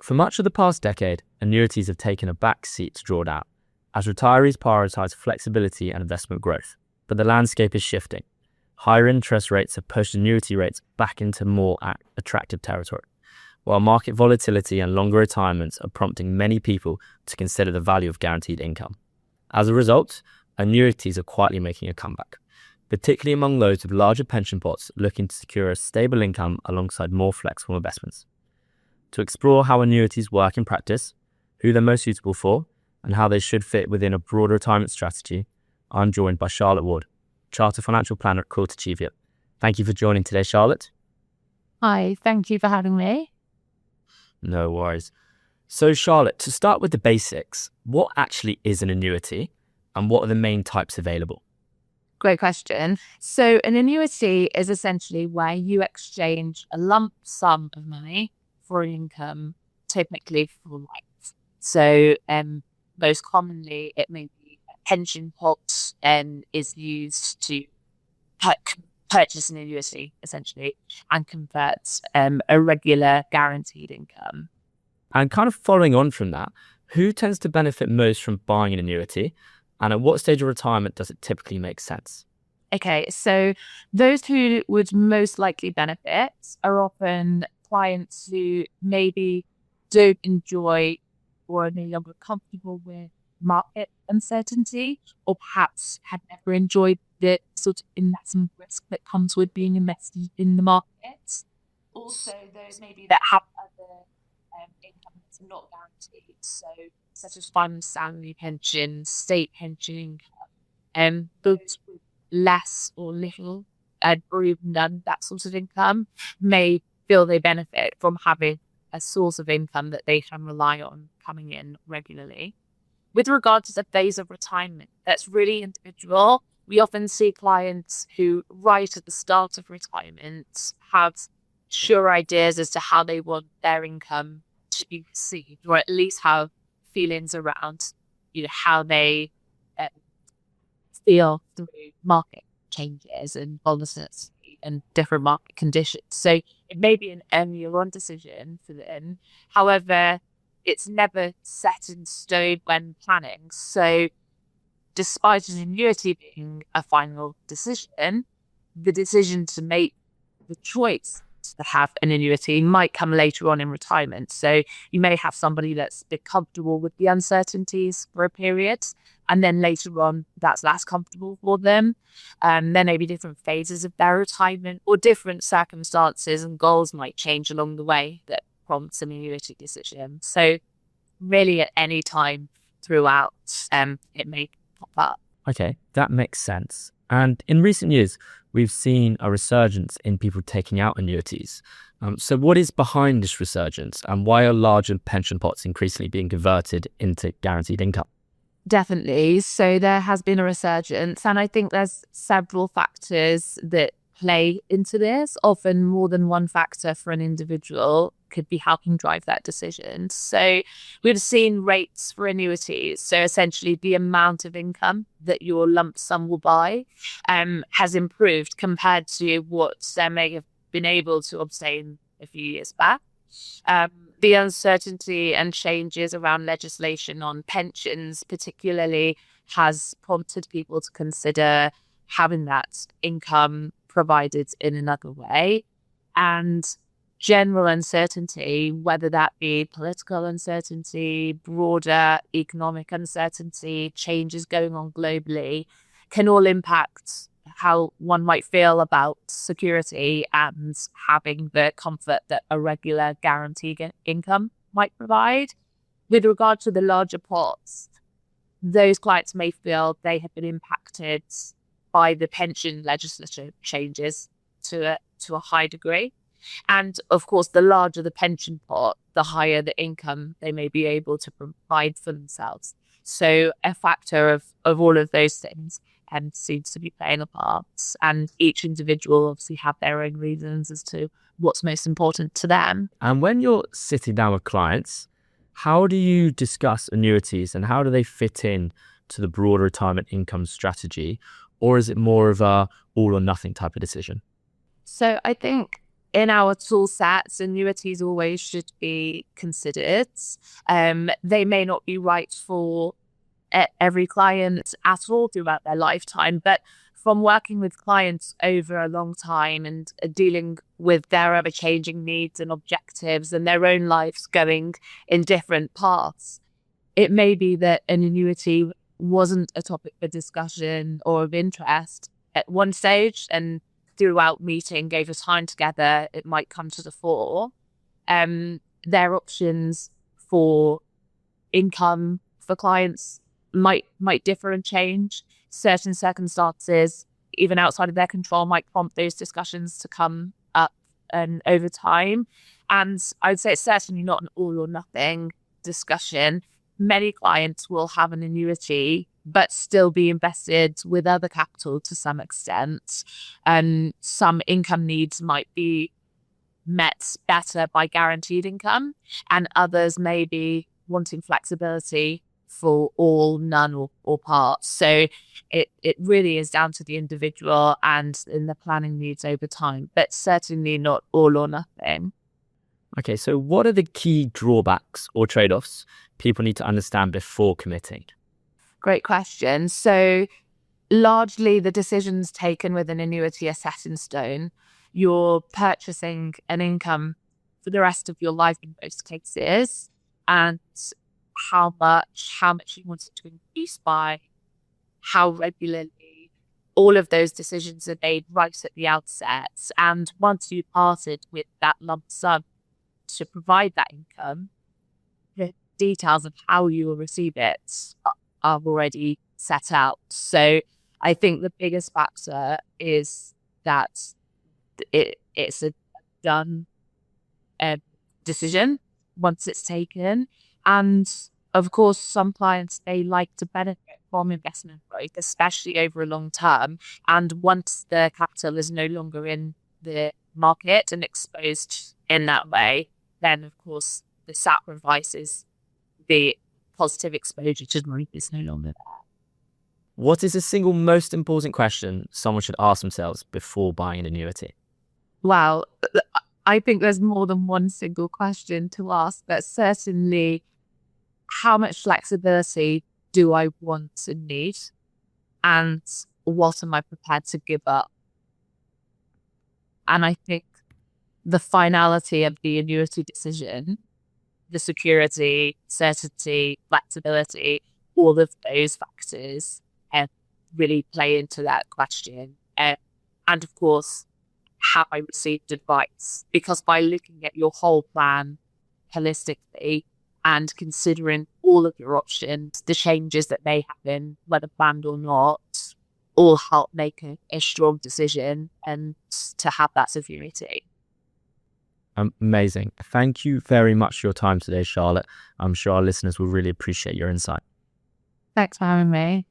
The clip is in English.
For much of the past decade, annuities have taken a backseat to drawdown, as retirees prioritise flexibility and investment growth. But the landscape is shifting. Higher interest rates have pushed annuity rates back into more attractive territory, while market volatility and longer retirements are prompting many people to consider the value of guaranteed income. As a result, annuities are quietly making a comeback, particularly among those with larger pension pots looking to secure a stable income alongside more flexible investments. To explore how annuities work in practice, who they're most suitable for, and how they should fit within a broader retirement strategy, I'm joined by Charlotte Ward, Chartered Financial Planner at Quilter Cheviot. Thank you for joining today, Charlotte. Hi, thank you for having me. No worries. So Charlotte, to start with the basics, what actually is an annuity and what are the main types available? Great question. So an annuity is essentially where you exchange a lump sum of money for an income, typically for life. So most commonly it may be a pension pot and is used to purchase an annuity essentially and convert a regular guaranteed income. And kind of following on from that, who tends to benefit most from buying an annuity and at what stage of retirement does it typically make sense? Okay, so those who would most likely benefit are often clients who maybe don't enjoy or are no longer comfortable with market uncertainty, or perhaps have never enjoyed the sort of investment risk that comes with being invested in the market. Also, those maybe that have other income that's not guaranteed, so such as fund, salary pension, state pension income, those with less or little or even none that sort of income may feel they benefit from having a source of income that they can rely on coming in regularly. With regard to the phase of retirement, that's really individual. We often see clients who, right at the start of retirement, have sure ideas as to how they want their income to be received, or at least have feelings around, how they feel through market changes and volatility and different market conditions. So it may be an earlier on decision for them. However, it's never set in stone when planning. So despite an annuity being a final decision, the decision to make the choice to have an annuity might come later on in retirement. So you may have somebody that's a bit comfortable with the uncertainties for a period, and then later on that's less comfortable for them. There may be different phases of their retirement or different circumstances and goals might change along the way that prompts an annuity decision. So really at any time throughout, it may pop up. Okay, that makes sense. And in recent years, we've seen a resurgence in people taking out annuities. So what is behind this resurgence and why are larger pension pots increasingly being converted into guaranteed income? Definitely. So there has been a resurgence, and I think there's several factors that play into this. Often more than one factor for an individual could be helping drive that decision. So we've seen rates for annuities. So essentially the amount of income that your lump sum will buy has improved compared to what they may have been able to obtain a few years back. The uncertainty and changes around legislation on pensions particularly has prompted people to consider having that income provided in another way. And general uncertainty, whether that be political uncertainty, broader economic uncertainty, changes going on globally, can all impact how one might feel about security and having the comfort that a regular guaranteed income might provide. With regard to the larger pots, those clients may feel they have been impacted by the pension legislative changes to a high degree. And of course, the larger the pension pot, the higher the income they may be able to provide for themselves. So a factor of all of those things seems to be playing a part. And each individual obviously have their own reasons as to what's most important to them. And when you're sitting down with clients, how do you discuss annuities and how do they fit in to the broader retirement income strategy? Or is it more of a all or nothing type of decision? So I think in our tool sets, annuities always should be considered. They may not be right for every client at all throughout their lifetime, but from working with clients over a long time and dealing with their ever-changing needs and objectives and their own lives going in different paths, it may be that an annuity wasn't a topic for discussion or of interest at one stage, and throughout meeting over time together, it might come to the fore. Their options for income for clients might differ and change. Certain circumstances, even outside of their control, might prompt those discussions to come up over time. And I'd say it's certainly not an all or nothing discussion. Many clients will have an annuity but still be invested with other capital to some extent. And some income needs might be met better by guaranteed income, and others may be wanting flexibility for all, none, or parts. So it really is down to the individual and in the planning needs over time, but certainly not all or nothing. Okay, so what are the key drawbacks or trade-offs people need to understand before committing? Great question. So largely the decisions taken with an annuity are set in stone. You're purchasing an income for the rest of your life in most cases, and how much you want it to increase by, how regularly, all of those decisions are made right at the outset. And once you parted with that lump sum to provide that income, the details of how you will receive it are already set out. So I think the biggest factor is that it's a done decision once it's taken. And of course, some clients, they like to benefit from investment growth, especially over a long term. And once the capital is no longer in the market and exposed in that way, then of course the sacrifice is the positive exposure to growth is no longer there. What is the single most important question someone should ask themselves before buying an annuity? Well, I think there's more than one single question to ask, but certainly, how much flexibility do I want and need? And what am I prepared to give up? And I think the finality of the annuity decision, the security, certainty, flexibility, all of those factors really play into that question. And of course, have I received advice? Because by looking at your whole plan holistically and considering all of your options, the changes that may happen, whether planned or not, all help make a strong decision and to have that security. Amazing. Thank you very much for your time today, Charlotte. I'm sure our listeners will really appreciate your insight. Thanks for having me.